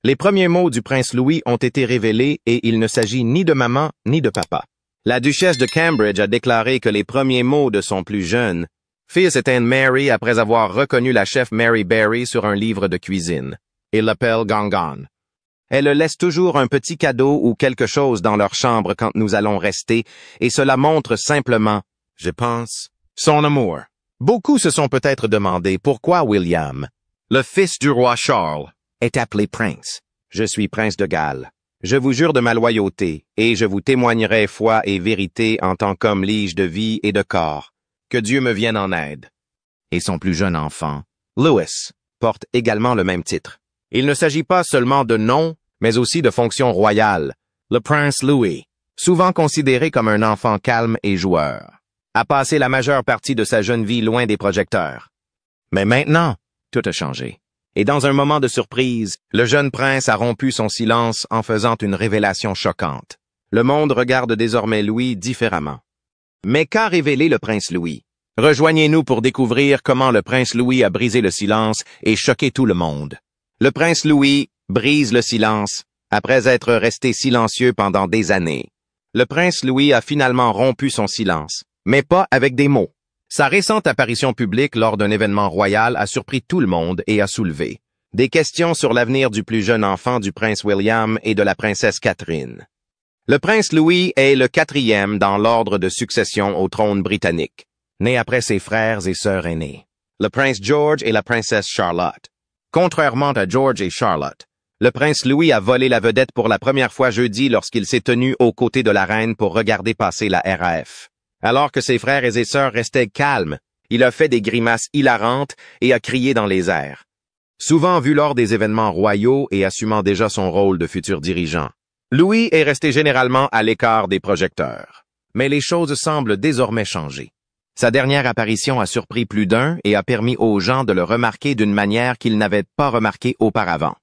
Les premiers mots du prince Louis ont été révélés et il ne s'agit ni de maman ni de papa. La duchesse de Cambridge a déclaré que les premiers mots de son plus jeune fils étaient Mary après avoir reconnu la chef Mary Berry sur un livre de cuisine. Il l'appelle Gangan. Elle laisse toujours un petit cadeau ou quelque chose dans leur chambre quand nous allons rester, et cela montre simplement, je pense, son amour. Beaucoup se sont peut-être demandé pourquoi William, le fils du roi Charles, est appelé prince. Je suis prince de Galles. Je vous jure de ma loyauté, et je vous témoignerai foi et vérité en tant qu'homme lige de vie et de corps. Que Dieu me vienne en aide. Et son plus jeune enfant, Louis, porte également le même titre. Il ne s'agit pas seulement de nom, mais aussi de fonction royale. Le prince Louis, souvent considéré comme un enfant calme et joueur, a passé la majeure partie de sa jeune vie loin des projecteurs. Mais maintenant, tout a changé. Et dans un moment de surprise, le jeune prince a rompu son silence en faisant une révélation choquante. Le monde regarde désormais Louis différemment. Mais qu'a révélé le prince Louis? Rejoignez-nous pour découvrir comment le prince Louis a brisé le silence et choqué tout le monde. Le prince Louis brise le silence après être resté silencieux pendant des années. Le prince Louis a finalement rompu son silence, mais pas avec des mots. Sa récente apparition publique lors d'un événement royal a surpris tout le monde et a soulevé des questions sur l'avenir du plus jeune enfant du prince William et de la princesse Catherine. Le prince Louis est le 4e dans l'ordre de succession au trône britannique, né après ses frères et sœurs aînés, le prince George et la princesse Charlotte. Contrairement à George et Charlotte, le prince Louis a volé la vedette pour la première fois jeudi lorsqu'il s'est tenu aux côtés de la reine pour regarder passer la RAF. Alors que ses frères et ses sœurs restaient calmes, il a fait des grimaces hilarantes et a crié dans les airs. Souvent vu lors des événements royaux et assumant déjà son rôle de futur dirigeant, Louis est resté généralement à l'écart des projecteurs. Mais les choses semblent désormais changer. Sa dernière apparition a surpris plus d'un et a permis aux gens de le remarquer d'une manière qu'ils n'avaient pas remarqué auparavant.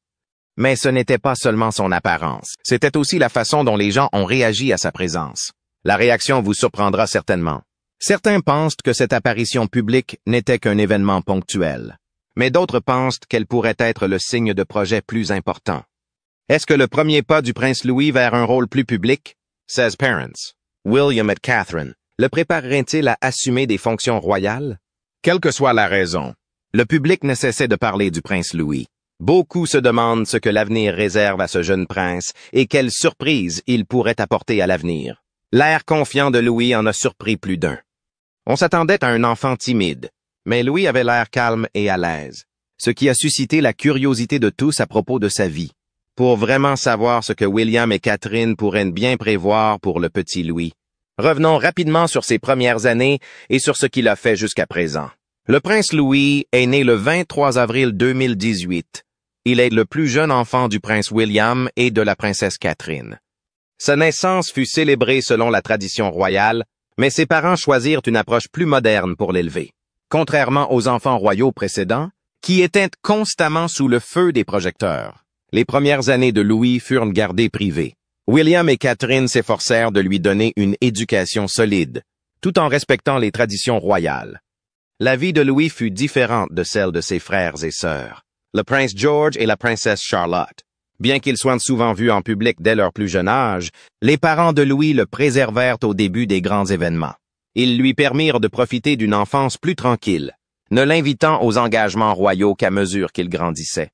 Mais ce n'était pas seulement son apparence, c'était aussi la façon dont les gens ont réagi à sa présence. La réaction vous surprendra certainement. Certains pensent que cette apparition publique n'était qu'un événement ponctuel, mais d'autres pensent qu'elle pourrait être le signe de projets plus importants. Est-ce que le premier pas du prince Louis vers un rôle plus public, says parents, William et Catherine, le préparerait-il à assumer des fonctions royales? Quelle que soit la raison, le public ne cessait de parler du prince Louis. Beaucoup se demandent ce que l'avenir réserve à ce jeune prince et quelle surprise il pourrait apporter à l'avenir. L'air confiant de Louis en a surpris plus d'un. On s'attendait à un enfant timide, mais Louis avait l'air calme et à l'aise, ce qui a suscité la curiosité de tous à propos de sa vie. Pour vraiment savoir ce que William et Catherine pourraient bien prévoir pour le petit Louis, revenons rapidement sur ses premières années et sur ce qu'il a fait jusqu'à présent. Le prince Louis est né le 23 avril 2018. Il est le plus jeune enfant du prince William et de la princesse Catherine. Sa naissance fut célébrée selon la tradition royale, mais ses parents choisirent une approche plus moderne pour l'élever. Contrairement aux enfants royaux précédents, qui étaient constamment sous le feu des projecteurs, les premières années de Louis furent gardées privées. William et Catherine s'efforcèrent de lui donner une éducation solide, tout en respectant les traditions royales. La vie de Louis fut différente de celle de ses frères et sœurs, le prince George et la princesse Charlotte. Bien qu'ils soient souvent vus en public dès leur plus jeune âge, les parents de Louis le préservèrent au début des grands événements. Ils lui permirent de profiter d'une enfance plus tranquille, ne l'invitant aux engagements royaux qu'à mesure qu'il grandissait.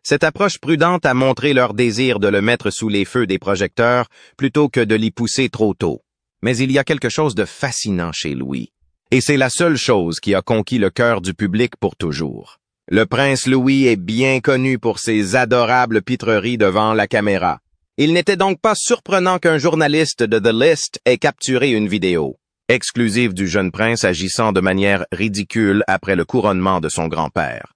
Cette approche prudente a montré leur désir de le mettre sous les feux des projecteurs plutôt que de l'y pousser trop tôt. Mais il y a quelque chose de fascinant chez Louis, et c'est la seule chose qui a conquis le cœur du public pour toujours. Le prince Louis est bien connu pour ses adorables pitreries devant la caméra. Il n'était donc pas surprenant qu'un journaliste de The List ait capturé une vidéo exclusive du jeune prince agissant de manière ridicule après le couronnement de son grand-père.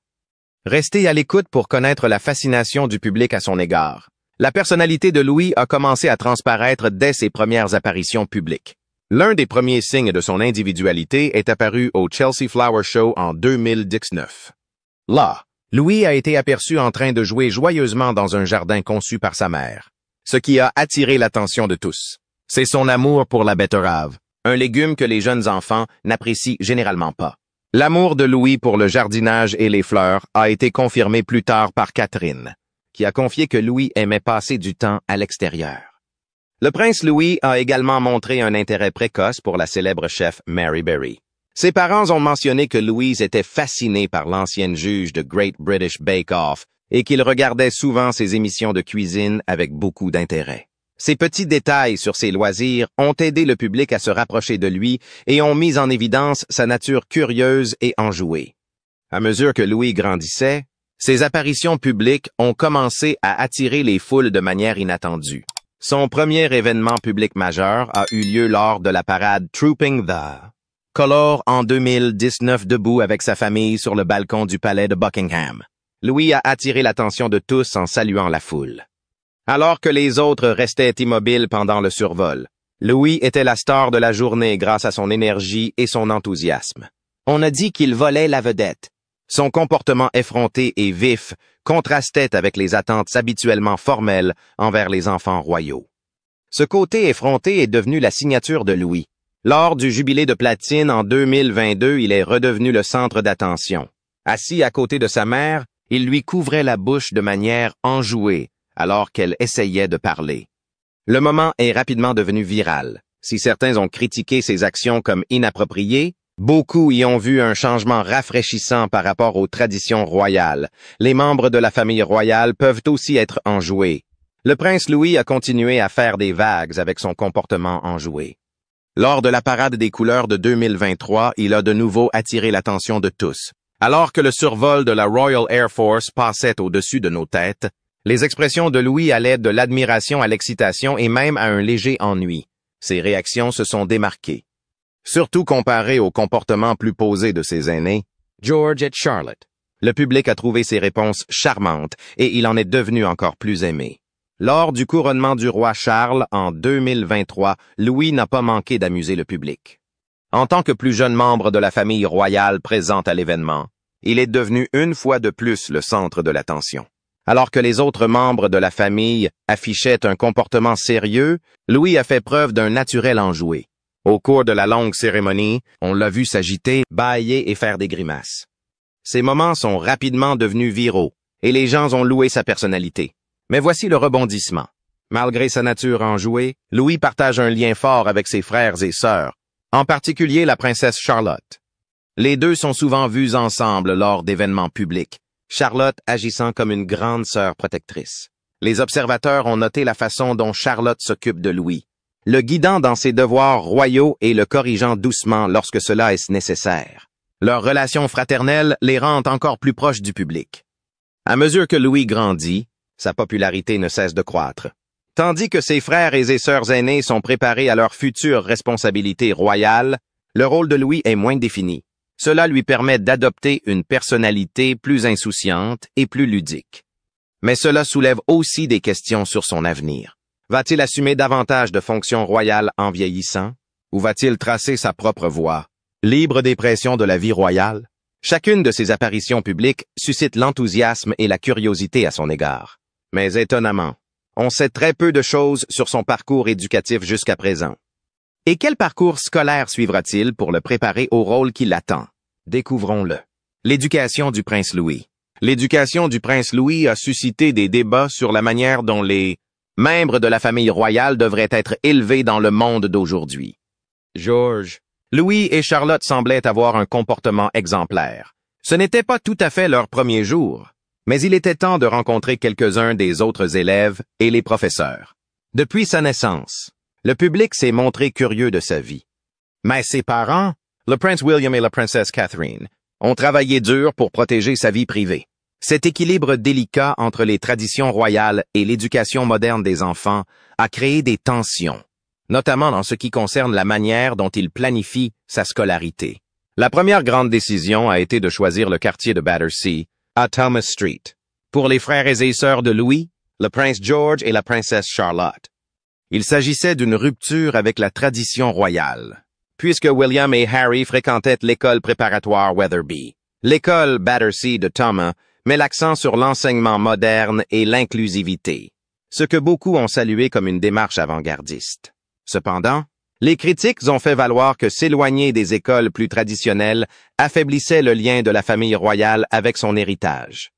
Restez à l'écoute pour connaître la fascination du public à son égard. La personnalité de Louis a commencé à transparaître dès ses premières apparitions publiques. L'un des premiers signes de son individualité est apparu au Chelsea Flower Show en 2019. Là, Louis a été aperçu en train de jouer joyeusement dans un jardin conçu par sa mère, ce qui a attiré l'attention de tous. C'est son amour pour la betterave, un légume que les jeunes enfants n'apprécient généralement pas. L'amour de Louis pour le jardinage et les fleurs a été confirmé plus tard par Catherine, qui a confié que Louis aimait passer du temps à l'extérieur. Le prince Louis a également montré un intérêt précoce pour la célèbre chef Mary Berry. Ses parents ont mentionné que Louise était fascinée par l'ancienne juge de Great British Bake Off et qu'il regardait souvent ses émissions de cuisine avec beaucoup d'intérêt. Ces petits détails sur ses loisirs ont aidé le public à se rapprocher de lui et ont mis en évidence sa nature curieuse et enjouée. À mesure que Louis grandissait, ses apparitions publiques ont commencé à attirer les foules de manière inattendue. Son premier événement public majeur a eu lieu lors de la parade Trooping the Colour en 2019 debout avec sa famille sur le balcon du palais de Buckingham. Louis a attiré l'attention de tous en saluant la foule. Alors que les autres restaient immobiles pendant le survol, Louis était la star de la journée grâce à son énergie et son enthousiasme. On a dit qu'il volait la vedette. Son comportement effronté et vif contrastait avec les attentes habituellement formelles envers les enfants royaux. Ce côté effronté est devenu la signature de Louis. Lors du jubilé de platine en 2022, il est redevenu le centre d'attention. Assis à côté de sa mère, il lui couvrait la bouche de manière enjouée alors qu'elle essayait de parler. Le moment est rapidement devenu viral. Si certains ont critiqué ses actions comme inappropriées, beaucoup y ont vu un changement rafraîchissant par rapport aux traditions royales. Les membres de la famille royale peuvent aussi être enjoués. Le prince Louis a continué à faire des vagues avec son comportement enjoué. Lors de la parade des couleurs de 2023, il a de nouveau attiré l'attention de tous. Alors que le survol de la Royal Air Force passait au-dessus de nos têtes, les expressions de Louis allaient de l'admiration à l'excitation et même à un léger ennui. Ses réactions se sont démarquées. Surtout comparé au comportement plus posé de ses aînés, George et Charlotte. Le public a trouvé ses réponses charmantes et il en est devenu encore plus aimé. Lors du couronnement du roi Charles en 2023, Louis n'a pas manqué d'amuser le public. En tant que plus jeune membre de la famille royale présente à l'événement, il est devenu une fois de plus le centre de l'attention. Alors que les autres membres de la famille affichaient un comportement sérieux, Louis a fait preuve d'un naturel enjoué. Au cours de la longue cérémonie, on l'a vu s'agiter, bâiller et faire des grimaces. Ces moments sont rapidement devenus viraux, et les gens ont loué sa personnalité. Mais voici le rebondissement. Malgré sa nature enjouée, Louis partage un lien fort avec ses frères et sœurs, en particulier la princesse Charlotte. Les deux sont souvent vus ensemble lors d'événements publics, Charlotte agissant comme une grande sœur protectrice. Les observateurs ont noté la façon dont Charlotte s'occupe de Louis, le guidant dans ses devoirs royaux et le corrigeant doucement lorsque cela est nécessaire. Leur relation fraternelle les rend encore plus proches du public. À mesure que Louis grandit, sa popularité ne cesse de croître. Tandis que ses frères et ses sœurs aînés sont préparés à leurs futures responsabilités royales, le rôle de Louis est moins défini. Cela lui permet d'adopter une personnalité plus insouciante et plus ludique. Mais cela soulève aussi des questions sur son avenir. Va-t-il assumer davantage de fonctions royales en vieillissant? Ou va-t-il tracer sa propre voie, libre des pressions de la vie royale? Chacune de ses apparitions publiques suscite l'enthousiasme et la curiosité à son égard. Mais étonnamment, on sait très peu de choses sur son parcours éducatif jusqu'à présent. Et quel parcours scolaire suivra-t-il pour le préparer au rôle qui l'attend? Découvrons-le. L'éducation du prince Louis. L'éducation du prince Louis a suscité des débats sur la manière dont les membres de la famille royale devraient être élevés dans le monde d'aujourd'hui. George, Louis et Charlotte semblaient avoir un comportement exemplaire. Ce n'était pas tout à fait leur premier jour, mais il était temps de rencontrer quelques-uns des autres élèves et les professeurs. Depuis sa naissance, le public s'est montré curieux de sa vie. Mais ses parents, le prince William et la princesse Catherine, ont travaillé dur pour protéger sa vie privée. Cet équilibre délicat entre les traditions royales et l'éducation moderne des enfants a créé des tensions, notamment dans ce qui concerne la manière dont il planifie sa scolarité. La première grande décision a été de choisir le quartier de Battersea, à Thomas Street, pour les frères et sœurs de Louis, le prince George et la princesse Charlotte. Il s'agissait d'une rupture avec la tradition royale, puisque William et Harry fréquentaient l'école préparatoire Wetherby. L'école Battersea de Thomas met l'accent sur l'enseignement moderne et l'inclusivité, ce que beaucoup ont salué comme une démarche avant-gardiste. Cependant, les critiques ont fait valoir que s'éloigner des écoles plus traditionnelles affaiblissait le lien de la famille royale avec son héritage.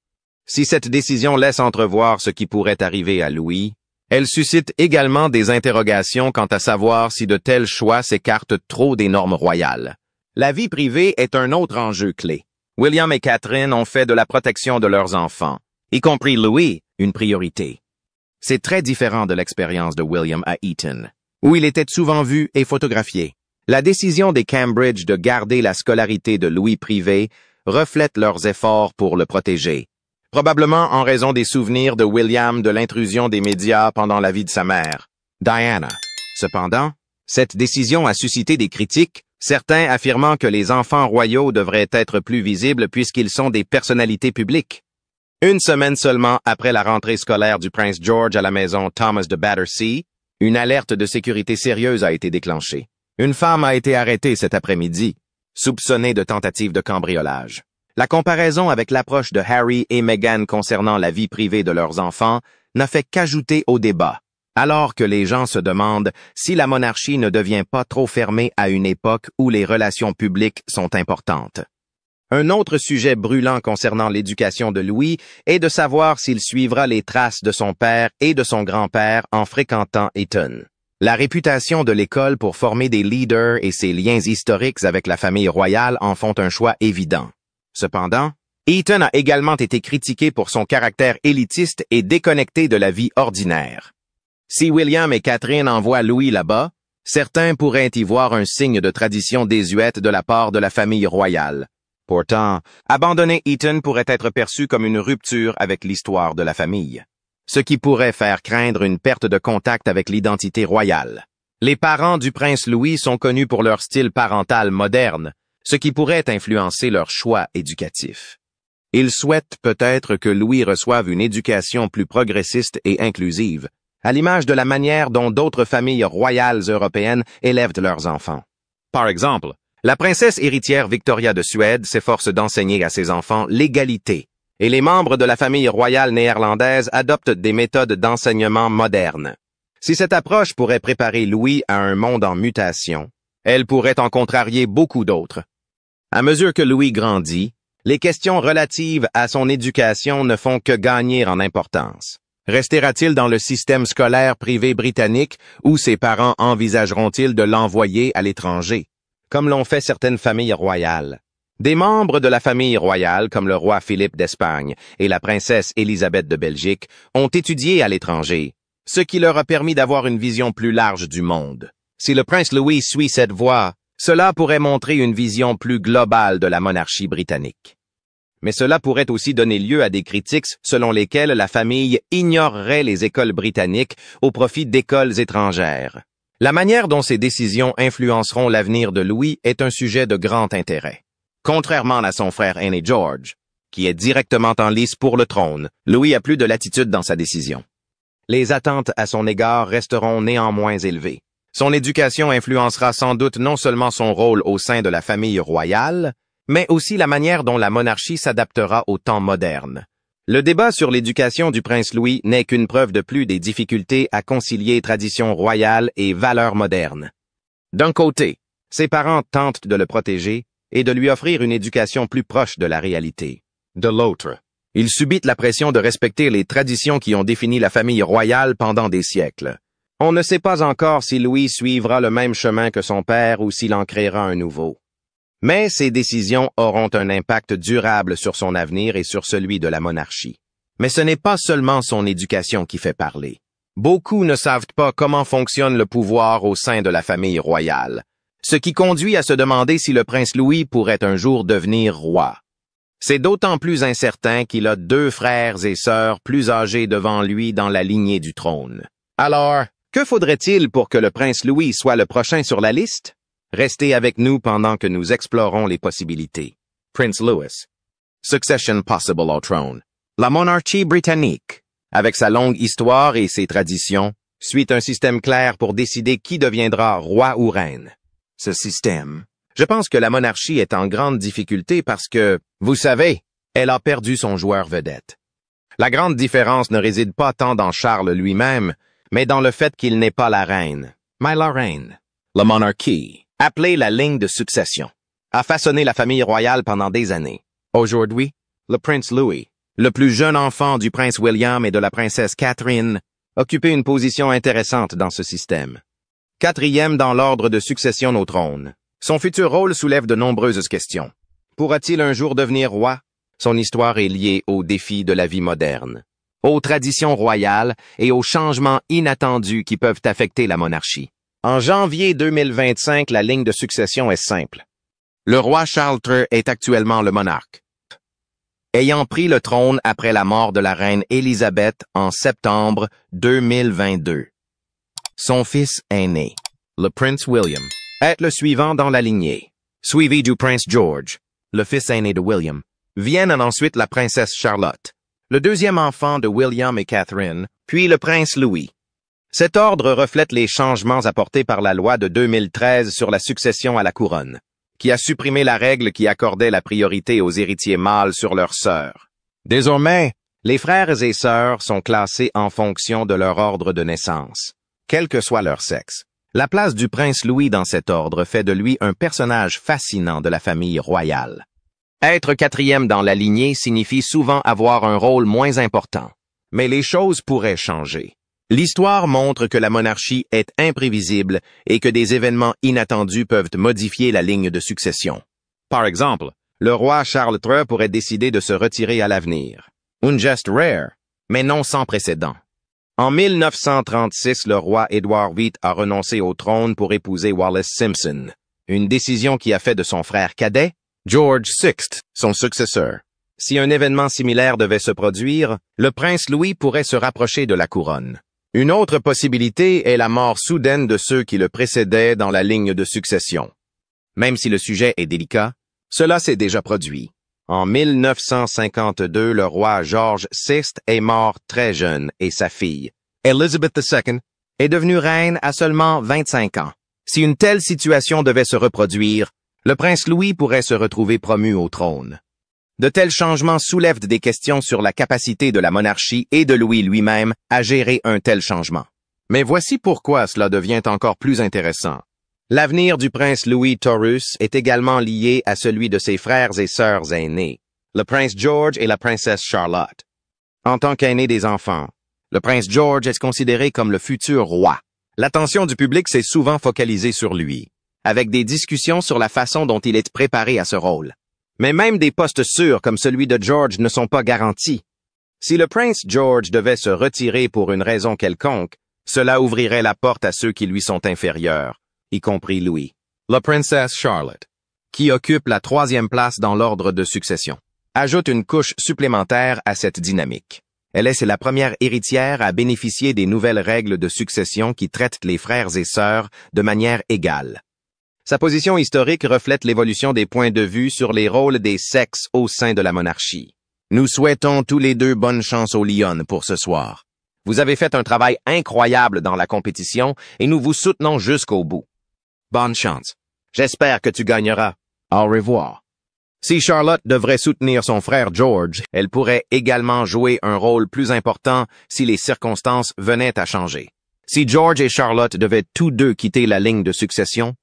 Si cette décision laisse entrevoir ce qui pourrait arriver à Louis, elle suscite également des interrogations quant à savoir si de tels choix s'écartent trop des normes royales. La vie privée est un autre enjeu clé. William et Catherine ont fait de la protection de leurs enfants, y compris Louis, une priorité. C'est très différent de l'expérience de William à Eton, où il était souvent vu et photographié. La décision des Cambridge de garder la scolarité de Louis privée reflète leurs efforts pour le protéger, probablement en raison des souvenirs de William de l'intrusion des médias pendant la vie de sa mère, Diana. Cependant, cette décision a suscité des critiques, certains affirmant que les enfants royaux devraient être plus visibles puisqu'ils sont des personnalités publiques. Une semaine seulement après la rentrée scolaire du prince George à la maison Thomas de Battersea, une alerte de sécurité sérieuse a été déclenchée. Une femme a été arrêtée cet après-midi, soupçonnée de tentative de cambriolage. La comparaison avec l'approche de Harry et Meghan concernant la vie privée de leurs enfants n'a fait qu'ajouter au débat, alors que les gens se demandent si la monarchie ne devient pas trop fermée à une époque où les relations publiques sont importantes. Un autre sujet brûlant concernant l'éducation de Louis est de savoir s'il suivra les traces de son père et de son grand-père en fréquentant Eton. La réputation de l'école pour former des leaders et ses liens historiques avec la famille royale en font un choix évident. Cependant, Eton a également été critiqué pour son caractère élitiste et déconnecté de la vie ordinaire. Si William et Catherine envoient Louis là-bas, certains pourraient y voir un signe de tradition désuète de la part de la famille royale. Pourtant, abandonner Eton pourrait être perçu comme une rupture avec l'histoire de la famille, ce qui pourrait faire craindre une perte de contact avec l'identité royale. Les parents du prince Louis sont connus pour leur style parental moderne, ce qui pourrait influencer leur choix éducatif. Ils souhaitent peut-être que Louis reçoive une éducation plus progressiste et inclusive, à l'image de la manière dont d'autres familles royales européennes élèvent leurs enfants. Par exemple, la princesse héritière Victoria de Suède s'efforce d'enseigner à ses enfants l'égalité, et les membres de la famille royale néerlandaise adoptent des méthodes d'enseignement modernes. Si cette approche pourrait préparer Louis à un monde en mutation, elle pourrait en contrarier beaucoup d'autres. À mesure que Louis grandit, les questions relatives à son éducation ne font que gagner en importance. Restera-t-il dans le système scolaire privé britannique ou ses parents envisageront-ils de l'envoyer à l'étranger, comme l'ont fait certaines familles royales? Des membres de la famille royale, comme le roi Philippe d'Espagne et la princesse Élisabeth de Belgique, ont étudié à l'étranger, ce qui leur a permis d'avoir une vision plus large du monde. Si le prince Louis suit cette voie, cela pourrait montrer une vision plus globale de la monarchie britannique. Mais cela pourrait aussi donner lieu à des critiques selon lesquelles la famille ignorerait les écoles britanniques au profit d'écoles étrangères. La manière dont ces décisions influenceront l'avenir de Louis est un sujet de grand intérêt. Contrairement à son frère aîné George, qui est directement en lice pour le trône, Louis a plus de latitude dans sa décision. Les attentes à son égard resteront néanmoins élevées. Son éducation influencera sans doute non seulement son rôle au sein de la famille royale, mais aussi la manière dont la monarchie s'adaptera au temps moderne. Le débat sur l'éducation du prince Louis n'est qu'une preuve de plus des difficultés à concilier tradition royale et valeurs modernes. D'un côté, ses parents tentent de le protéger et de lui offrir une éducation plus proche de la réalité. De l'autre, il subit la pression de respecter les traditions qui ont défini la famille royale pendant des siècles. On ne sait pas encore si Louis suivra le même chemin que son père ou s'il en créera un nouveau. Mais ces décisions auront un impact durable sur son avenir et sur celui de la monarchie. Mais ce n'est pas seulement son éducation qui fait parler. Beaucoup ne savent pas comment fonctionne le pouvoir au sein de la famille royale, ce qui conduit à se demander si le prince Louis pourrait un jour devenir roi. C'est d'autant plus incertain qu'il a 2 frères et sœurs plus âgés devant lui dans la lignée du trône. Alors, que faudrait-il pour que le prince Louis soit le prochain sur la liste? Restez avec nous pendant que nous explorons les possibilités. Prince Louis. Succession possible au trône. La monarchie britannique, avec sa longue histoire et ses traditions, suit un système clair pour décider qui deviendra roi ou reine. Ce système. Je pense que la monarchie est en grande difficulté parce que, vous savez, elle a perdu son joueur vedette. La grande différence ne réside pas tant dans Charles lui-même, mais dans le fait qu'il n'est pas la reine. Mais la reine. La monarchie, appelée la ligne de succession, a façonné la famille royale pendant des années. Aujourd'hui, le prince Louis, le plus jeune enfant du prince William et de la princesse Catherine, occupait une position intéressante dans ce système. Quatrième dans l'ordre de succession au trône. Son futur rôle soulève de nombreuses questions. Pourra-t-il un jour devenir roi? Son histoire est liée aux défis de la vie moderne, aux traditions royales et aux changements inattendus qui peuvent affecter la monarchie. En janvier 2025, la ligne de succession est simple. Le roi Charles III est actuellement le monarque, ayant pris le trône après la mort de la reine Élisabeth en septembre 2022. Son fils aîné, le prince William, est le suivant dans la lignée, suivi du prince George, le fils aîné de William. Viennent ensuite la princesse Charlotte, le deuxième enfant de William et Catherine, puis le prince Louis. Cet ordre reflète les changements apportés par la loi de 2013 sur la succession à la couronne, qui a supprimé la règle qui accordait la priorité aux héritiers mâles sur leurs sœurs. Désormais, les frères et sœurs sont classés en fonction de leur ordre de naissance, quel que soit leur sexe. La place du prince Louis dans cet ordre fait de lui un personnage fascinant de la famille royale. Être quatrième dans la lignée signifie souvent avoir un rôle moins important. Mais les choses pourraient changer. L'histoire montre que la monarchie est imprévisible et que des événements inattendus peuvent modifier la ligne de succession. Par exemple, le roi Charles III pourrait décider de se retirer à l'avenir. Un geste rare, mais non sans précédent. En 1936, le roi Édouard VIII a renoncé au trône pour épouser Wallis Simpson, une décision qui a fait de son frère cadet, George VI, son successeur. Si un événement similaire devait se produire, le prince Louis pourrait se rapprocher de la couronne. Une autre possibilité est la mort soudaine de ceux qui le précédaient dans la ligne de succession. Même si le sujet est délicat, cela s'est déjà produit. En 1952, le roi George VI est mort très jeune et sa fille, Elizabeth II, est devenue reine à seulement 25 ans. Si une telle situation devait se reproduire, le prince Louis pourrait se retrouver promu au trône. De tels changements soulèvent des questions sur la capacité de la monarchie et de Louis lui-même à gérer un tel changement. Mais voici pourquoi cela devient encore plus intéressant. L'avenir du prince Louis Taurus est également lié à celui de ses frères et sœurs aînés, le prince George et la princesse Charlotte. En tant qu'aîné des enfants, le prince George est considéré comme le futur roi. L'attention du public s'est souvent focalisée sur lui, avec des discussions sur la façon dont il est préparé à ce rôle. Mais même des postes sûrs comme celui de George ne sont pas garantis. Si le prince George devait se retirer pour une raison quelconque, cela ouvrirait la porte à ceux qui lui sont inférieurs, y compris Louis. La princesse Charlotte, qui occupe la 3e place dans l'ordre de succession, ajoute une couche supplémentaire à cette dynamique. Elle est la première héritière à bénéficier des nouvelles règles de succession qui traitent les frères et sœurs de manière égale. Sa position historique reflète l'évolution des points de vue sur les rôles des sexes au sein de la monarchie. Nous souhaitons tous les deux bonne chance aux Lions pour ce soir. Vous avez fait un travail incroyable dans la compétition et nous vous soutenons jusqu'au bout. Bonne chance. J'espère que tu gagneras. Au revoir. Si Charlotte devrait soutenir son frère George, elle pourrait également jouer un rôle plus important si les circonstances venaient à changer. Si George et Charlotte devaient tous deux quitter la ligne de succession,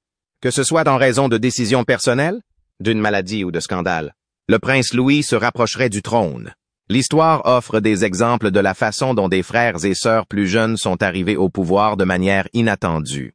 que ce soit en raison de décisions personnelles, d'une maladie ou de scandale, le prince Louis se rapprocherait du trône. L'histoire offre des exemples de la façon dont des frères et sœurs plus jeunes sont arrivés au pouvoir de manière inattendue.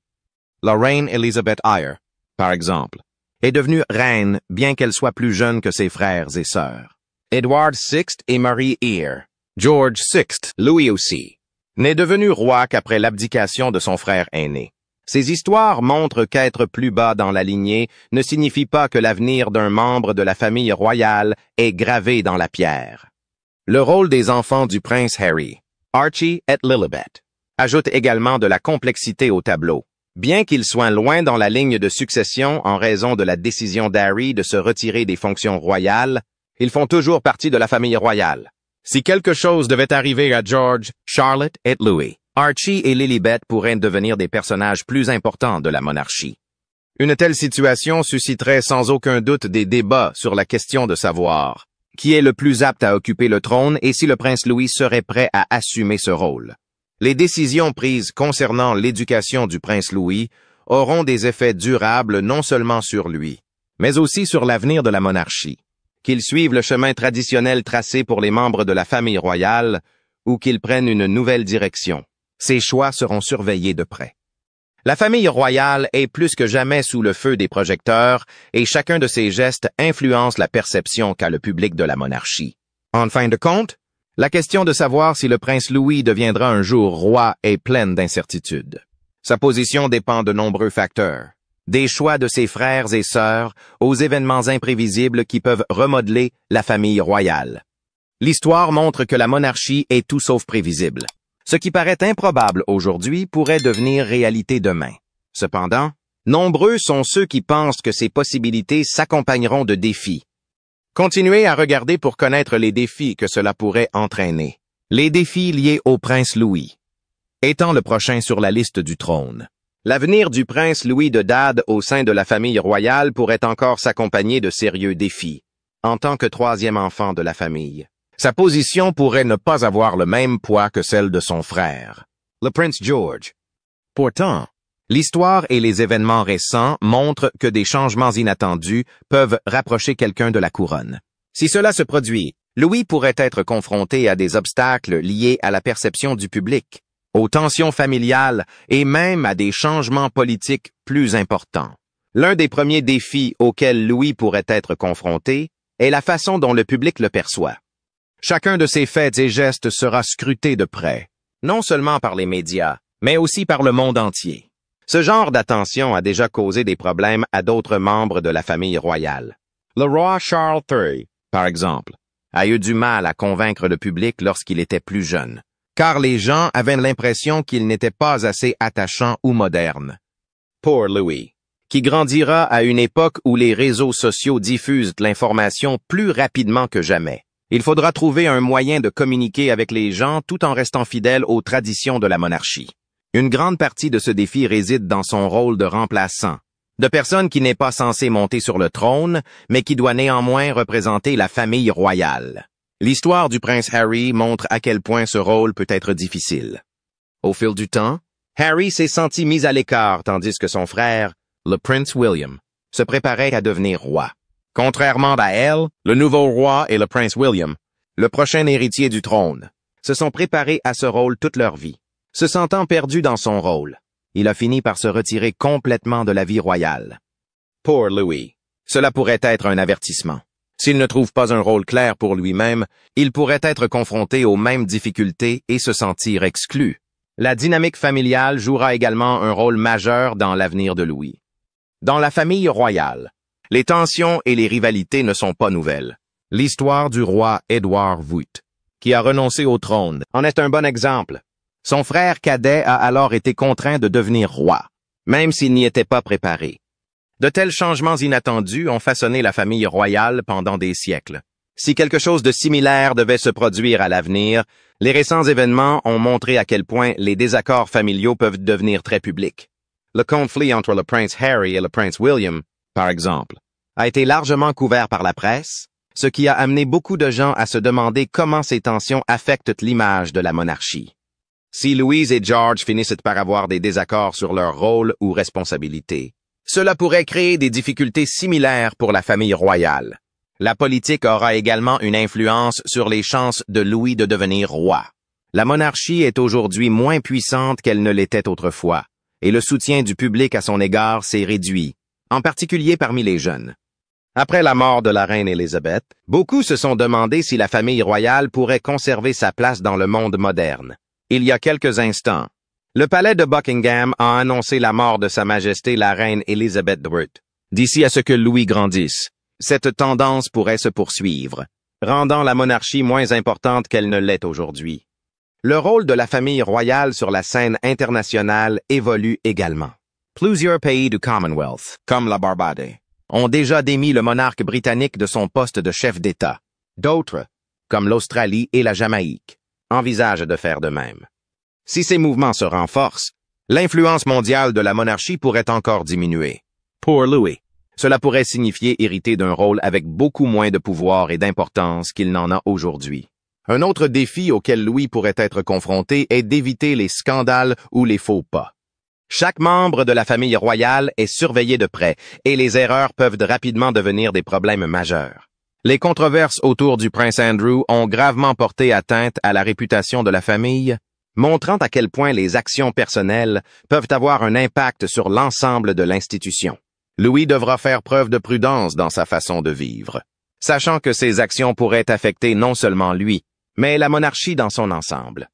La reine Elizabeth Eyre, par exemple, est devenue reine bien qu'elle soit plus jeune que ses frères et sœurs. Edward VI et Marie Eyre, George VI, Louis aussi, n'est devenu roi qu'après l'abdication de son frère aîné. Ces histoires montrent qu'être plus bas dans la lignée ne signifie pas que l'avenir d'un membre de la famille royale est gravé dans la pierre. Le rôle des enfants du prince Harry, Archie et Lilibet, ajoute également de la complexité au tableau. Bien qu'ils soient loin dans la ligne de succession en raison de la décision d'Harry de se retirer des fonctions royales, ils font toujours partie de la famille royale. Si quelque chose devait arriver à George, Charlotte et Louis, Archie et Lilibet pourraient devenir des personnages plus importants de la monarchie. Une telle situation susciterait sans aucun doute des débats sur la question de savoir qui est le plus apte à occuper le trône et si le prince Louis serait prêt à assumer ce rôle. Les décisions prises concernant l'éducation du prince Louis auront des effets durables non seulement sur lui, mais aussi sur l'avenir de la monarchie, qu'ils suivent le chemin traditionnel tracé pour les membres de la famille royale ou qu'ils prennent une nouvelle direction. Ces choix seront surveillés de près. La famille royale est plus que jamais sous le feu des projecteurs et chacun de ses gestes influence la perception qu'a le public de la monarchie. En fin de compte, la question de savoir si le prince Louis deviendra un jour roi est pleine d'incertitudes. Sa position dépend de nombreux facteurs. Des choix de ses frères et sœurs aux événements imprévisibles qui peuvent remodeler la famille royale. L'histoire montre que la monarchie est tout sauf prévisible. Ce qui paraît improbable aujourd'hui pourrait devenir réalité demain. Cependant, nombreux sont ceux qui pensent que ces possibilités s'accompagneront de défis. Continuez à regarder pour connaître les défis que cela pourrait entraîner. Les défis liés au prince Louis. Étant le prochain sur la liste du trône. L'avenir du prince Louis de Dade au sein de la famille royale pourrait encore s'accompagner de sérieux défis, en tant que troisième enfant de la famille. Sa position pourrait ne pas avoir le même poids que celle de son frère, le prince George. Pourtant, l'histoire et les événements récents montrent que des changements inattendus peuvent rapprocher quelqu'un de la couronne. Si cela se produit, Louis pourrait être confronté à des obstacles liés à la perception du public, aux tensions familiales et même à des changements politiques plus importants. L'un des premiers défis auxquels Louis pourrait être confronté est la façon dont le public le perçoit. Chacun de ses faits et gestes sera scruté de près, non seulement par les médias, mais aussi par le monde entier. Ce genre d'attention a déjà causé des problèmes à d'autres membres de la famille royale. Le roi Charles III, par exemple, a eu du mal à convaincre le public lorsqu'il était plus jeune, car les gens avaient l'impression qu'il n'était pas assez attachant ou moderne. Pour Louis, qui grandira à une époque où les réseaux sociaux diffusent l'information plus rapidement que jamais. Il faudra trouver un moyen de communiquer avec les gens tout en restant fidèle aux traditions de la monarchie. Une grande partie de ce défi réside dans son rôle de remplaçant, de personne qui n'est pas censée monter sur le trône, mais qui doit néanmoins représenter la famille royale. L'histoire du prince Harry montre à quel point ce rôle peut être difficile. Au fil du temps, Harry s'est senti mis à l'écart tandis que son frère, le prince William, se préparait à devenir roi. Contrairement à elle, le nouveau roi et le prince William, le prochain héritier du trône, se sont préparés à ce rôle toute leur vie. Se sentant perdu dans son rôle, il a fini par se retirer complètement de la vie royale. Pour Louis, cela pourrait être un avertissement. S'il ne trouve pas un rôle clair pour lui-même, il pourrait être confronté aux mêmes difficultés et se sentir exclu. La dynamique familiale jouera également un rôle majeur dans l'avenir de Louis. Dans la famille royale, les tensions et les rivalités ne sont pas nouvelles. L'histoire du roi Édouard VIII, qui a renoncé au trône, en est un bon exemple. Son frère cadet a alors été contraint de devenir roi, même s'il n'y était pas préparé. De tels changements inattendus ont façonné la famille royale pendant des siècles. Si quelque chose de similaire devait se produire à l'avenir, les récents événements ont montré à quel point les désaccords familiaux peuvent devenir très publics. Le conflit entre le prince Harry et le prince William, par exemple, a été largement couvert par la presse, ce qui a amené beaucoup de gens à se demander comment ces tensions affectent l'image de la monarchie. Si Louise et George finissent par avoir des désaccords sur leur rôle ou responsabilité, cela pourrait créer des difficultés similaires pour la famille royale. La politique aura également une influence sur les chances de Louis de devenir roi. La monarchie est aujourd'hui moins puissante qu'elle ne l'était autrefois, et le soutien du public à son égard s'est réduit, en particulier parmi les jeunes. Après la mort de la reine Élisabeth, beaucoup se sont demandé si la famille royale pourrait conserver sa place dans le monde moderne. Il y a quelques instants, le palais de Buckingham a annoncé la mort de Sa Majesté la reine Élisabeth II. D'ici à ce que Louis grandisse, cette tendance pourrait se poursuivre, rendant la monarchie moins importante qu'elle ne l'est aujourd'hui. Le rôle de la famille royale sur la scène internationale évolue également. Plusieurs pays du Commonwealth, comme la Barbade, ont déjà démis le monarque britannique de son poste de chef d'État. D'autres, comme l'Australie et la Jamaïque, envisagent de faire de même. Si ces mouvements se renforcent, l'influence mondiale de la monarchie pourrait encore diminuer. Pour Louis, cela pourrait signifier hériter d'un rôle avec beaucoup moins de pouvoir et d'importance qu'il n'en a aujourd'hui. Un autre défi auquel Louis pourrait être confronté est d'éviter les scandales ou les faux pas. Chaque membre de la famille royale est surveillé de près et les erreurs peuvent rapidement devenir des problèmes majeurs. Les controverses autour du prince Andrew ont gravement porté atteinte à la réputation de la famille, montrant à quel point les actions personnelles peuvent avoir un impact sur l'ensemble de l'institution. Louis devra faire preuve de prudence dans sa façon de vivre, sachant que ses actions pourraient affecter non seulement lui, mais la monarchie dans son ensemble.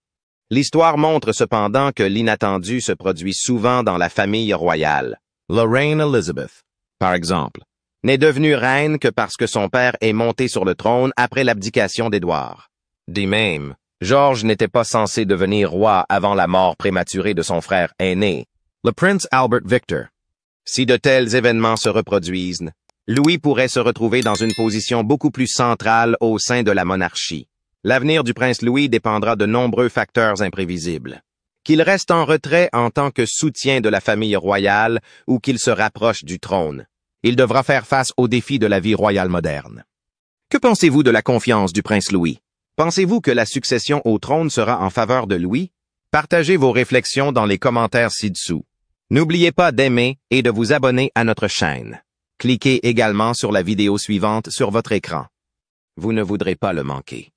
L'histoire montre cependant que l'inattendu se produit souvent dans la famille royale. La reine Elizabeth, par exemple, n'est devenue reine que parce que son père est monté sur le trône après l'abdication d'Édouard. De même, George n'était pas censé devenir roi avant la mort prématurée de son frère aîné, le prince Albert Victor. Si de tels événements se reproduisent, Louis pourrait se retrouver dans une position beaucoup plus centrale au sein de la monarchie. L'avenir du prince Louis dépendra de nombreux facteurs imprévisibles. Qu'il reste en retrait en tant que soutien de la famille royale ou qu'il se rapproche du trône, il devra faire face aux défis de la vie royale moderne. Que pensez-vous de la confiance du prince Louis? Pensez-vous que la succession au trône sera en faveur de Louis? Partagez vos réflexions dans les commentaires ci-dessous. N'oubliez pas d'aimer et de vous abonner à notre chaîne. Cliquez également sur la vidéo suivante sur votre écran. Vous ne voudrez pas le manquer.